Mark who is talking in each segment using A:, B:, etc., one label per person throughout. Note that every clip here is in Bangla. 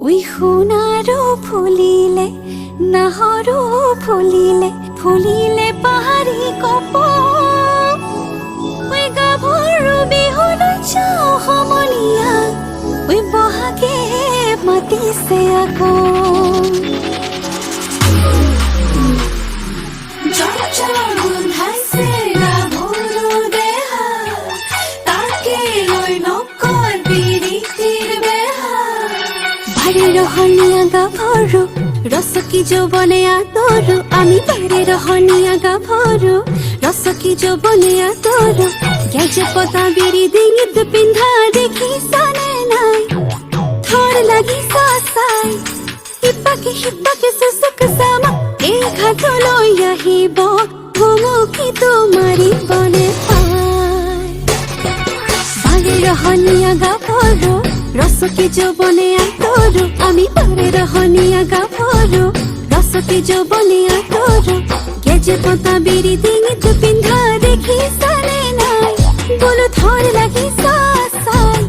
A: উই সোণাৰো ফুলিলে নাহৰো ফুলিলে ফুলিলে পাহাৰী কপৌ উই গাভৰু বিহুলৈ যাওঁ সমনীয়া উই বহাগে মাতিছে আকৌ রহনীয়া গাভৰু ৰসকি যৌবনে আতৰু আমি বাৰে ৰহনীয়া গাভৰু ৰসকি যৌবনে আতৰু গেজে পতা বিৰি ডিঙিত পিন্ধা দেখিছানে নাই থৰ লাগি চাই ইপাকে সিপাকে সুচুক চামা এই ঘাটলৈ আহিব ভুমুকি তোমাৰি বনে পায় বাৰে ৰহনীয়া গাভৰু রসকি যৌবনে আতৰু আমি বাৰে রহনীয়া গাভৰু রসকি যৌবনে আতৰু গেজে পতা বিৰি ডিঙিত পিন্ধা দেখিছানে নাই বোলো থৰ লাগি চাই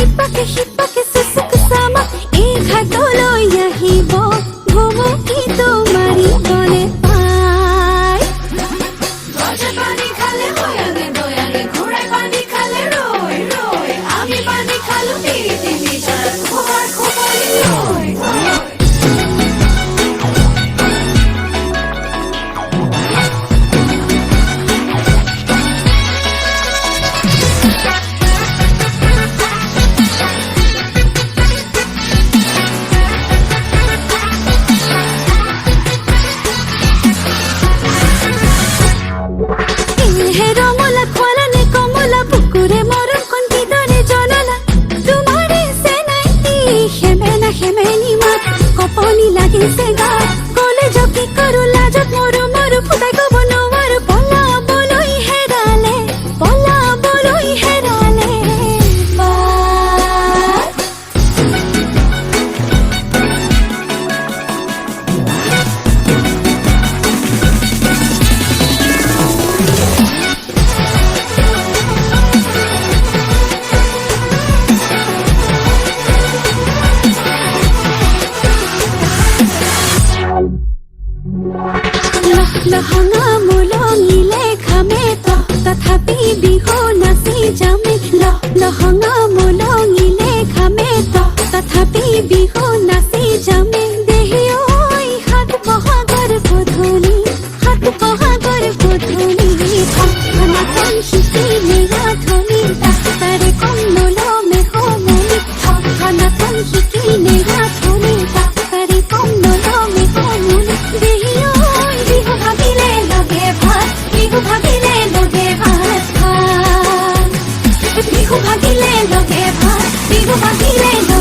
A: ইপাকে সিপাকে সুচুক চামা এই ঘাটলৈ আহিব ভুমুকি তোমাৰি বনে পায় গজে পানী খালে হয়াগে দয়াগে ঘোড়ায় পানী খালে রই রই আমি পানী খালো কপনি লাগিছে গা কলেজ কি কৰো লাজত মৰো মৰো ফুটাই কব নোৱাৰো পলাবলৈ হেৰালে লহঙা মোলঙিলে ঘামে তথাপি বিহু নাচি যামে লহঙা মোলঙিলে ঘামে তথাপি বিহু নাচি যামে দেহি ঐ হাত বহাগৰ গধূলি ধনাখন শিকিলে ৰাধনি তাৰে কম নলমে সমনি ধনাখন শিকিলে ৰাধনি তাৰে কম নলমে সমনি দেহি বিহু ভাবিলে লগে ভাত বিহু ভাবিলে লগে ভাত বিহু ভাবিলে